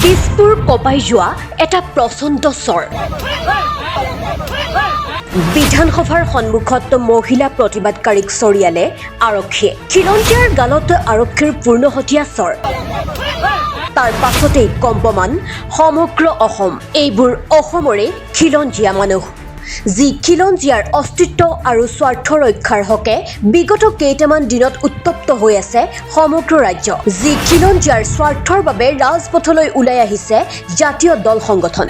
দিছপুৰ কপাই যোৱা এটা প্ৰচণ্ড স্বৰ বিধানসভাৰ সন্মুখত মহিলা প্ৰতিবাদকাৰীক চৰিয়ালে আৰক্ষীয়ে খিলঞ্জীয়াৰ গালত আৰক্ষীৰ পূৰ্ণহতীয়া স্বৰ তাৰ পাছতেই কম্পমান সমগ্ৰ অসম এইবোৰ অসমৰে খিলঞ্জীয়া মানুহ যি খিলঞ্জীয়াৰ অস্তিত্ব আৰু স্বাৰ্থ ৰক্ষাৰ হকে বিগত কেইটামান দিনত উত্তপ্ত হৈ আছে সমগ্ৰ ৰাজ্য যি খিলঞ্জীয়াৰ স্বাৰ্থৰ বাবে ৰাজপথলৈ ওলাই আহিছে জাতীয় দল সংগঠন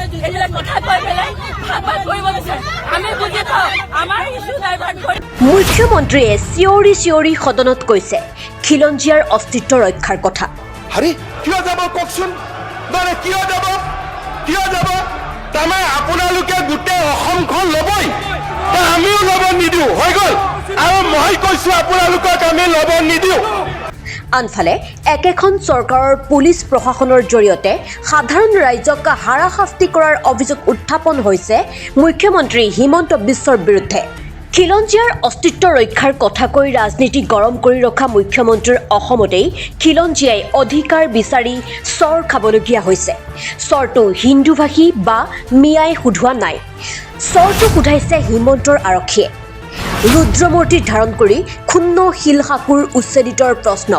মুখ্যমন্ত্ৰীয়ে চিঞৰি চিঞৰি সদনত কৈছে খিলঞ্জীয়াৰ অস্তিত্ব ৰক্ষাৰ কথা কিয় যাব কওকচোন মানে কিয় যাব তাৰমানে আপোনালোকে গোটেই অসমখন ল'বই আমিও ল'ব নিদিওঁ হৈ গ'ল আৰু মই কৈছোঁ আপোনালোকক আমি ল'ব নিদিওঁ আনফালে একেখন চৰকাৰৰ পুলিচ প্ৰশাসনৰ জৰিয়তে সাধাৰণ ৰাইজক হাৰাশাস্তি কৰাৰ অভিযোগ উত্থাপন হৈছে মুখ্যমন্ত্ৰী হিমন্ত বিশ্বৰ বিৰুদ্ধে খিলঞ্জীয়াৰ অস্তিত্ব ৰক্ষাৰ কথা কৈ ৰাজনীতি গৰম কৰি ৰখা মুখ্যমন্ত্ৰীৰ অসমতেই খিলঞ্জীয়াই অধিকাৰ বিচাৰি চৰ খাবলগীয়া হৈছে চৰটো হিন্দুভাষী বা মিয়াই সোধোৱা নাই চৰটো সোধাইছে হিমন্তৰ আৰক্ষীয়ে ৰুদ্ৰমূৰ্তি ধাৰণ কৰি ক্ষুণ্ণ শিলশাকুৰ উচ্ছেদিতৰ প্ৰশ্ন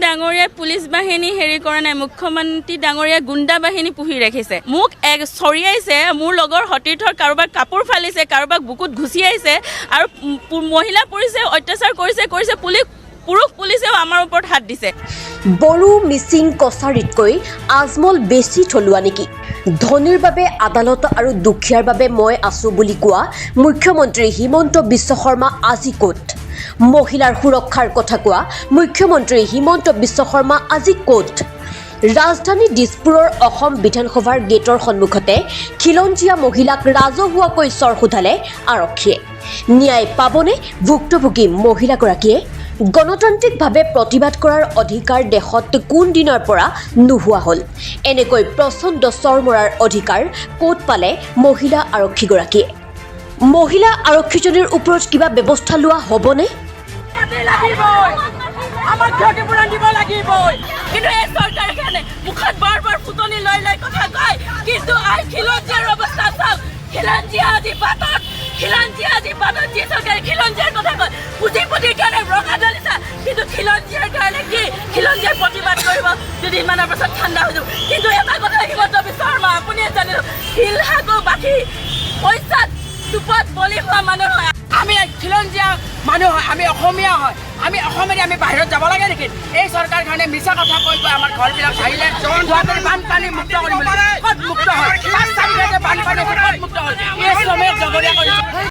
ডাঙৰীয়া পুলিচ বাহিনী হেৰি কৰা নাই মুখ্যমন্ত্ৰী ডাঙৰীয়া গুণ্ডা বাহিনী পুহি ৰাখিছে মোক এক চৰিয়াইছে মোৰ লগৰ সতীৰ্থৰ কাৰোবাক কাপোৰ ফালিছে কাৰোবাক বুকুত ঘুচিয়াইছে আৰু মহিলা পুলিচে অত্যাচাৰ কৰিছে পুৰুষ পুলিচেও আমাৰ ওপৰত হাত দিছে বড়ো মিচিং কছাৰীতকৈ আজমল বেছি থলুৱা নেকি ধনীৰ বাবে আদালত আৰু দুখীয়াৰ বাবে মই আছো বুলি কোৱা মুখ্যমন্ত্ৰী হিমন্ত বিশ্ব শৰ্মা আজি ক'ত মহিলাৰ সুৰক্ষাৰ কথা কোৱা মুখ্যমন্ত্ৰী হিমন্ত বিশ্ব শৰ্মা আজি ক'ত ৰাজধানী দিছপুৰৰ অসম বিধানসভাৰ গেটৰ সন্মুখতে খিলঞ্জীয়া মহিলাক ৰাজহুৱাকৈ চৰ সোধালে আৰক্ষীয়ে ন্যায় পাবনে ভুক্তভোগী মহিলাগৰাকীয়ে গণতান্ত্ৰিকভাৱে প্ৰতিবাদ কৰাৰ অধিকাৰ দেশত কোন দিনৰ পৰা নোহোৱা হ'ল এনেকৈ প্ৰচণ্ড চৰ মৰাৰ অধিকাৰ ক'ত পালে মহিলা আৰক্ষীগৰাকীয়ে মহিলা আৰক্ষীজনীৰ ওপৰত কিবা ব্যৱস্থা লোৱা হ'বনে আমাৰ ক্ষতিপূৰণ দিব লাগিবই কিন্তু এই চৰকাৰখনে মুখত বাৰ ফুটনি লৈ কথা কয় কিন্তু খিলঞ্জীয়াৰ অৱস্থা চাওক খিলঞ্জীয়া আজি বাটত যি চৰকাৰে খিলঞ্জীয়াৰ কথা কয় পুঁজিৰ কাৰণে ৰখা জ্বলিছে কিন্তু খিলঞ্জীয়াৰ কাৰণে কি খিলঞ্জীয়াৰ প্ৰতিবাদ কৰিব যদি ইমানৰ পাছত ঠাণ্ডা হৈ যাব কিন্তু এটা কথা হিমন্ত বিশ্ব শৰ্মা আপুনিয়ে জানিব শিলশাকু বাকী পইচাত টুপত বলি হোৱা মানুহ হয় আমি খিলঞ্জীয়া মানুহ হয় আমি অসমীয়া হয় আমি অসমেৰে আমি বাহিৰত যাব লাগে নেকি এই চৰকাৰখনে মিছা কথা কৈ আমাৰ ঘৰবিলাক আহিলে গুৱাহাটীৰ বানপানী মুক্ত কৰিম বুলি